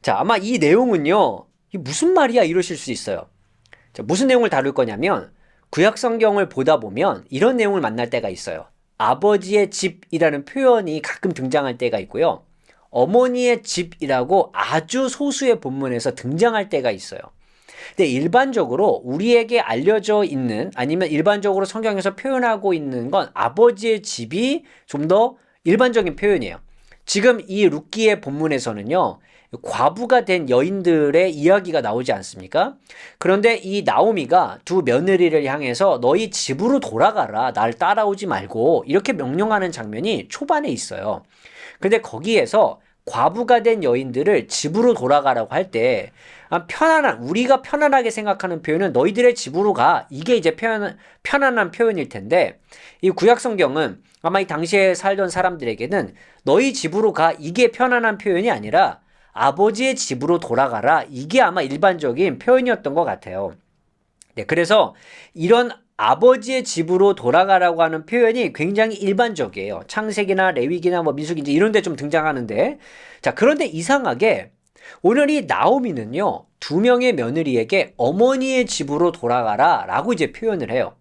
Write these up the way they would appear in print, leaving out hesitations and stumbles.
자, 아마 이 내용은요, 이게 무슨 말이야? 이러실 수 있어요. 자, 무슨 내용을 다룰 거냐면, 구약 성경을 보다 보면 이런 내용을 만날 때가 있어요. 아버지의 집이라는 표현이 가끔 등장할 때가 있고요. 어머니의 집이라고 아주 소수의 본문에서 등장할 때가 있어요. 근데 일반적으로 우리에게 알려져 있는 아니면 일반적으로 성경에서 표현하고 있는 건 아버지의 집이 좀 더 일반적인 표현이에요. 지금 이 룻기의 본문에서는요. 과부가 된 여인들의 이야기가 나오지 않습니까? 그런데 이 나오미가 두 며느리를 향해서 너희 집으로 돌아가라. 날 따라오지 말고 이렇게 명령하는 장면이 초반에 있어요. 근데 거기에서 과부가 된 여인들을 집으로 돌아가라고 할 때 우리가 편안하게 생각하는 표현은 너희들의 집으로 가. 이게 이제 편안한 표현일 텐데 이 구약 성경은 아마 이 당시에 살던 사람들에게는 너희 집으로 가. 이게 편안한 표현이 아니라 아버지의 집으로 돌아가라. 이게 아마 일반적인 표현이었던 것 같아요. 네, 그래서 이런 아버지의 집으로 돌아가라고 하는 표현이 굉장히 일반적이에요. 창세기나 레위기나 뭐 민수기 이제 이런 데 좀 등장하는데 자, 그런데 이상하게 오늘 이 나오미는요. 두 명의 며느리에게 어머니의 집으로 돌아가라 라고 이제 표현을 해요.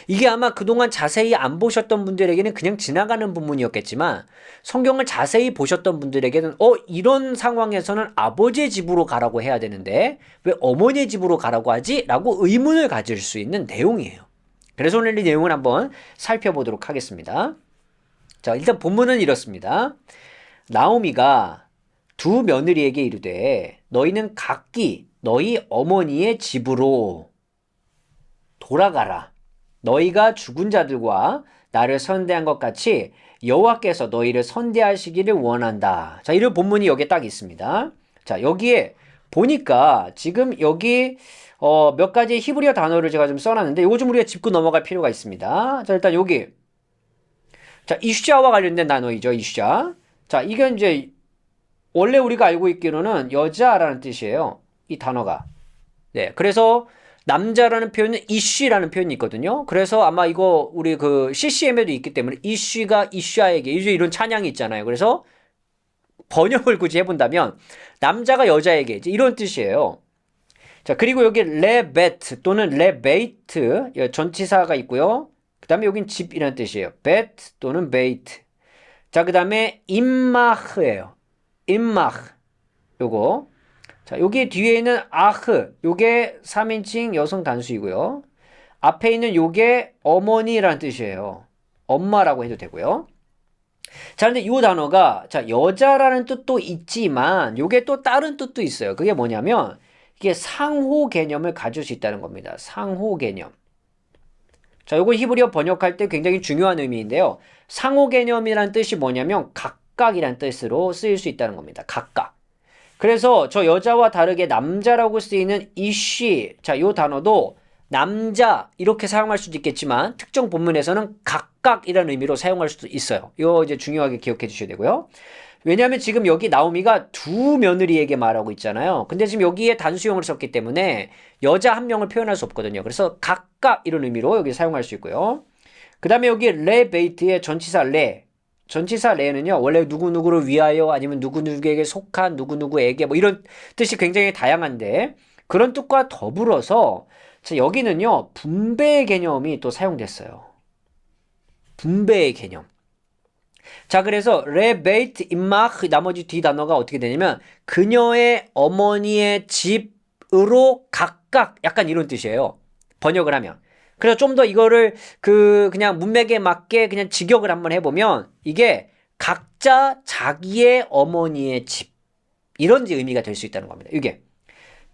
이게 아마 그동안 자세히 안 보셨던 분들에게는 그냥 지나가는 부분이었겠지만 성경을 자세히 보셨던 분들에게는 이런 상황에서는 아버지의 집으로 가라고 해야 되는데 왜 어머니의 집으로 가라고 하지? 라고 의문을 가질 수 있는 내용이에요. 그래서 오늘 이 내용을 한번 살펴보도록 하겠습니다. 자, 일단 본문은 이렇습니다. 나오미가 두 며느리에게 이르되 너희는 각기 너희 어머니의 집으로 돌아가라. 너희가 죽은 자들과 나를 선대한 것 같이 여호와께서 너희를 선대하시기를 원한다. 자, 이런 본문이 여기에 딱 있습니다. 자, 여기에 보니까 지금 여기 몇 가지 히브리어 단어를 제가 좀 써놨는데 이거 좀 우리가 짚고 넘어갈 필요가 있습니다. 자, 일단 여기 자, 이슈자와 관련된 단어이죠. 이슈자. 자, 이게 이제 원래 우리가 알고 있기로는 여자라는 뜻이에요. 이 단어가. 네, 그래서 남자라는 표현은 이쉬라는 표현이 있거든요. 그래서 아마 이거 우리 그 CCM에도 있기 때문에 이쉬가 이샤에게 이런 찬양이 있잖아요. 그래서 번역을 굳이 해본다면 남자가 여자에게 이제 이런 뜻이에요. 자, 그리고 여기 레베트 또는 레베이트 전치사가 있고요. 그 다음에 여긴 집이라는 뜻이에요. 베트 또는 베이트. 자, 그 다음에 임마흐예요. 임마흐. 요거. 자, 여기 뒤에 있는 아흐, 요게 3인칭 여성 단수이고요. 앞에 있는 요게 어머니라는 뜻이에요. 엄마라고 해도 되고요. 자, 근데 요 단어가 자, 여자라는 뜻도 있지만 요게 또 다른 뜻도 있어요. 그게 뭐냐면 이게 상호 개념을 가질 수 있다는 겁니다. 상호 개념. 자, 요거 히브리어 번역할 때 굉장히 중요한 의미인데요. 상호 개념이란 뜻이 뭐냐면 각각이란 뜻으로 쓰일 수 있다는 겁니다. 각각. 그래서 저 여자와 다르게 남자라고 쓰이는 이쉬, 자, 요 단어도 남자 이렇게 사용할 수도 있겠지만 특정 본문에서는 각각이라는 의미로 사용할 수도 있어요. 이거 이제 중요하게 기억해 주셔야 되고요. 왜냐하면 지금 여기 나오미가 두 며느리에게 말하고 있잖아요. 근데 지금 여기에 단수형을 썼기 때문에 여자 한 명을 표현할 수 없거든요. 그래서 각각 이런 의미로 여기 사용할 수 있고요. 그 다음에 여기 레베이트의 전치사 레. 전치사 레는요, 원래 누구누구를 위하여 아니면 누구누구에게 속한 누구누구에게 뭐 이런 뜻이 굉장히 다양한데 그런 뜻과 더불어서 자, 여기는요, 분배의 개념이 또 사용됐어요. 분배의 개념. 자, 그래서 레베이트 임마흐 나머지 뒤 단어가 어떻게 되냐면 그녀의 어머니의 집으로 각각 약간 이런 뜻이에요. 번역을 하면. 그래서 좀 더 이거를 그냥 문맥에 맞게 그냥 직역을 한번 해보면 이게 각자 자기의 어머니의 집 이런 의미가 될 수 있다는 겁니다. 이게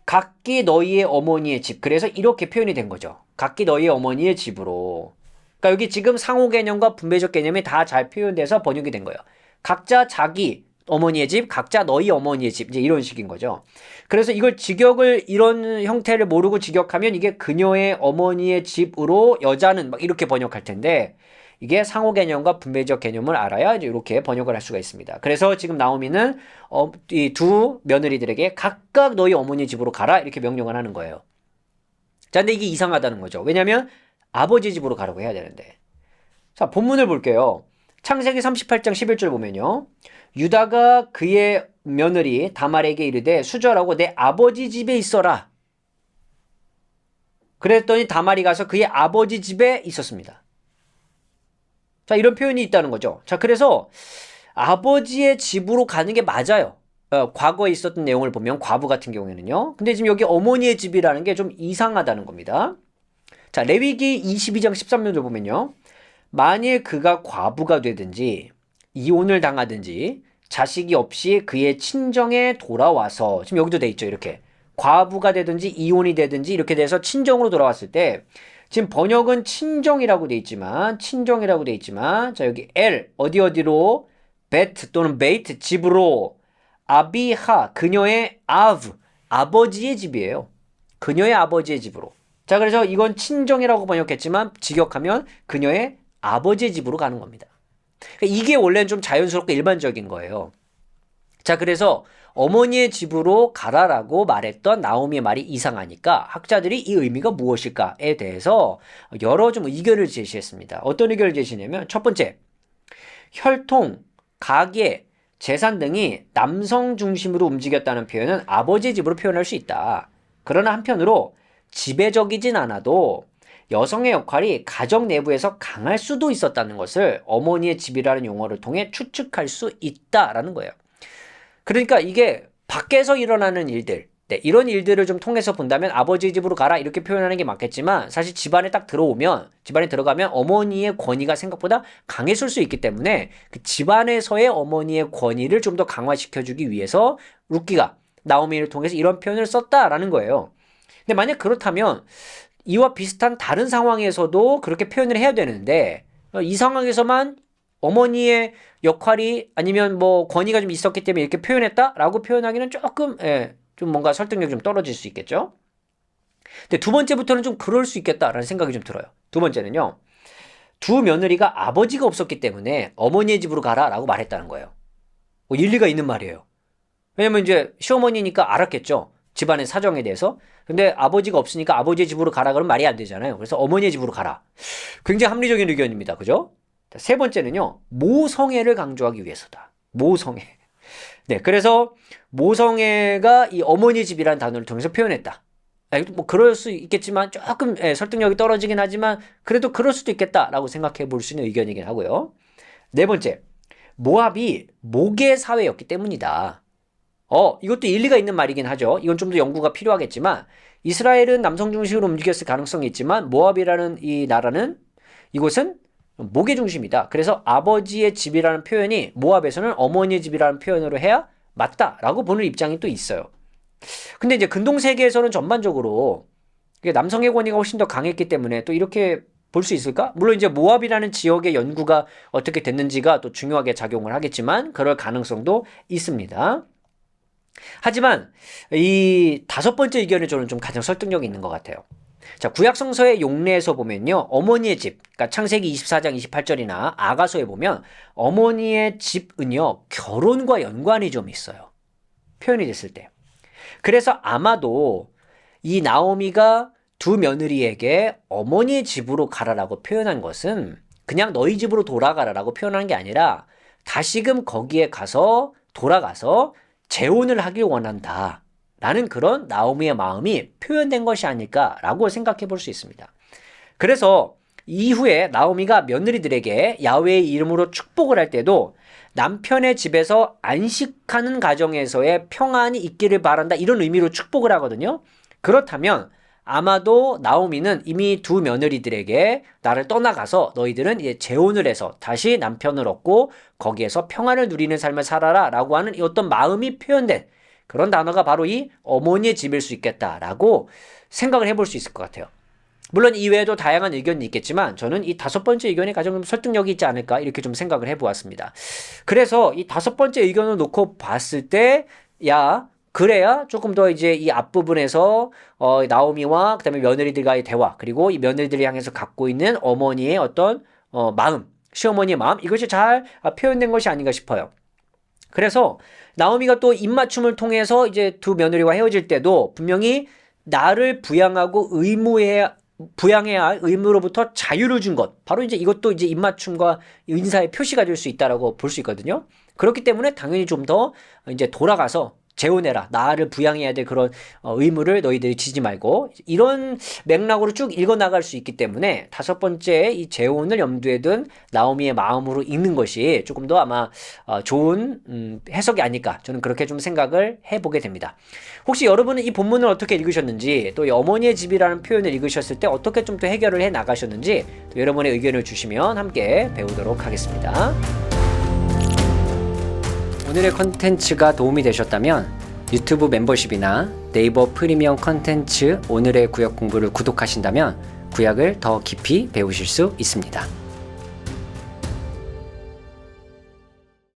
각기 너희의 어머니의 집. 그래서 이렇게 표현이 된 거죠. 각기 너희의 어머니의 집으로. 그러니까 여기 지금 상호 개념과 분배적 개념이 다 잘 표현돼서 번역이 된 거예요. 각자 자기 어머니의 집, 각자 너희 어머니의 집 이제 이런 식인 거죠. 그래서 이걸 직역을 이런 형태를 모르고 직역하면 이게 그녀의 어머니의 집으로 여자는 막 이렇게 번역할 텐데 이게 상호 개념과 분배적 개념을 알아야 이제 이렇게 번역을 할 수가 있습니다. 그래서 지금 나오미는 이 두 며느리들에게 각각 너희 어머니 집으로 가라 이렇게 명령을 하는 거예요. 자, 근데 이게 이상하다는 거죠. 왜냐하면 아버지 집으로 가라고 해야 되는데. 자, 본문을 볼게요. 창세기 38장 11절 보면요. 유다가 그의 며느리 다말에게 이르되 수절하고 내 아버지 집에 있어라. 그랬더니 다말이 가서 그의 아버지 집에 있었습니다. 자, 이런 표현이 있다는 거죠. 자, 그래서 아버지의 집으로 가는 게 맞아요. 과거에 있었던 내용을 보면 과부 같은 경우에는요. 근데 지금 여기 어머니의 집이라는 게 좀 이상하다는 겁니다. 자, 레위기 22장 13절을 보면요. 만일 그가 과부가 되든지 이혼을 당하든지 자식이 없이 그의 친정에 돌아와서 지금 여기도 돼 있죠. 이렇게 과부가 되든지 이혼이 되든지 이렇게 돼서 친정으로 돌아왔을 때 지금 번역은 친정이라고 돼 있지만 자, 여기 L 어디로 베트 또는 베이트 집으로 아비하 그녀의 아버지의 집이에요. 그녀의 아버지의 집으로. 자, 그래서 이건 친정이라고 번역했지만 직역하면 그녀의 아버지의 집으로 가는 겁니다. 그러니까 이게 원래는 좀 자연스럽고 일반적인 거예요. 자, 그래서 어머니의 집으로 가라라고 말했던 나오미의 말이 이상하니까 학자들이 이 의미가 무엇일까에 대해서 여러 좀 의견을 제시했습니다. 어떤 의견을 제시냐면 첫 번째, 혈통, 가계, 재산 등이 남성 중심으로 움직였다는 표현은 아버지의 집으로 표현할 수 있다. 그러나 한편으로 지배적이진 않아도 여성의 역할이 가정 내부에서 강할 수도 있었다는 것을 어머니의 집이라는 용어를 통해 추측할 수 있다라는 거예요. 그러니까 이게 밖에서 일어나는 일들, 이런 일들을 좀 통해서 본다면 아버지의 집으로 가라 이렇게 표현하는 게 맞겠지만 사실 집안에 딱 들어오면 집안에 들어가면 어머니의 권위가 생각보다 강했을 수 있기 때문에 그 집안에서의 어머니의 권위를 좀 더 강화시켜주기 위해서 룻기가 나오미를 통해서 이런 표현을 썼다라는 거예요. 근데 만약 그렇다면 이와 비슷한 다른 상황에서도 그렇게 표현을 해야 되는데 이 상황에서만 어머니의 역할이 아니면 뭐 권위가 좀 있었기 때문에 이렇게 표현했다라고 표현하기는 조금 좀 뭔가 설득력이 좀 떨어질 수 있겠죠. 근데 두 번째부터는 좀 그럴 수 있겠다라는 생각이 좀 들어요. 두 번째는요. 두 며느리가 아버지가 없었기 때문에 어머니의 집으로 가라라고 말했다는 거예요. 일리가 있는 말이에요. 왜냐면 이제 시어머니니까 알았겠죠. 집안의 사정에 대해서. 근데 아버지가 없으니까 아버지의 집으로 가라 그러면 말이 안 되잖아요. 그래서 어머니의 집으로 가라. 굉장히 합리적인 의견입니다. 그죠? 세 번째는요. 모성애를 강조하기 위해서다. 모성애. 네, 그래서 모성애가 이 어머니 집이라는 단어를 통해서 표현했다. 뭐 그럴 수 있겠지만 조금 설득력이 떨어지긴 하지만 그래도 그럴 수도 있겠다라고 생각해 볼 수 있는 의견이긴 하고요. 네 번째, 모압이 모계 사회였기 때문이다. 이것도 일리가 있는 말이긴 하죠. 이건 좀 더 연구가 필요하겠지만 이스라엘은 남성 중심으로 움직였을 가능성이 있지만 모압이라는 이 나라는 이곳은 모계 중심이다. 그래서 아버지의 집이라는 표현이 모압에서는 어머니의 집이라는 표현으로 해야 맞다라고 보는 입장이 또 있어요. 근데 이제 근동 세계에서는 전반적으로 남성의 권위가 훨씬 더 강했기 때문에 또 이렇게 볼 수 있을까? 물론 이제 모압이라는 지역의 연구가 어떻게 됐는지가 또 중요하게 작용을 하겠지만 그럴 가능성도 있습니다. 하지만 이 다섯 번째 의견이 저는 좀 가장 설득력이 있는 것 같아요. 자, 구약성서의 용례에서 보면요. 어머니의 집, 그러니까 창세기 24장 28절이나 아가서에 보면 어머니의 집은요. 결혼과 연관이 좀 있어요. 표현이 됐을 때. 그래서 아마도 이 나오미가 두 며느리에게 어머니의 집으로 가라라고 표현한 것은 그냥 너희 집으로 돌아가라라고 표현한 게 아니라 다시금 거기에 가서 돌아가서 재혼을 하길 원한다. 라는 그런 나오미의 마음이 표현된 것이 아닐까라고 생각해 볼 수 있습니다. 그래서 이후에 나오미가 며느리들에게 야훼의 이름으로 축복을 할 때도 남편의 집에서 안식하는 가정에서의 평안이 있기를 바란다 이런 의미로 축복을 하거든요. 그렇다면 아마도 나오미는 이미 두 며느리들에게 나를 떠나가서 너희들은 이제 재혼을 해서 다시 남편을 얻고 거기에서 평안을 누리는 삶을 살아라 라고 하는 이 어떤 마음이 표현된 그런 단어가 바로 이 어머니의 집일 수 있겠다라고 생각을 해볼 수 있을 것 같아요. 물론 이외에도 다양한 의견이 있겠지만 저는 이 다섯 번째 의견이 가장 좀 설득력이 있지 않을까 이렇게 좀 생각을 해보았습니다. 그래서 이 다섯 번째 의견을 놓고 봤을 때 그래야 조금 더 이제 이 앞부분에서 나오미와 그다음에 며느리들과의 대화 그리고 이 며느리들을 향해서 갖고 있는 어머니의 어떤 마음, 시어머니의 마음 이것이 잘 표현된 것이 아닌가 싶어요. 그래서 나오미가 또 입맞춤을 통해서 이제 두 며느리와 헤어질 때도 분명히 나를 부양하고 의무해야 부양해야 할 의무로부터 자유를 준 것. 바로 이제 이것도 이제 입맞춤과 인사의 표시가 될 수 있다라고 볼 수 있거든요. 그렇기 때문에 당연히 좀 더 이제 돌아가서 재혼해라. 나를 부양해야 될 그런 의무를 너희들이 지지 말고 이런 맥락으로 쭉 읽어 나갈 수 있기 때문에 다섯 번째 이 재혼을 염두에 둔 나오미의 마음으로 읽는 것이 조금 더 아마 좋은 해석이 아닐까 저는 그렇게 좀 생각을 해보게 됩니다. 혹시 여러분은 이 본문을 어떻게 읽으셨는지 또 어머니의 집이라는 표현을 읽으셨을 때 어떻게 좀 더 해결을 해 나가셨는지 또 여러분의 의견을 주시면 함께 배우도록 하겠습니다. 오늘의 컨텐츠가 도움이 되셨다면 유튜브 멤버십이나 네이버 프리미엄 컨텐츠 오늘의 구약 공부를 구독하신다면 구약을 더 깊이 배우실 수 있습니다.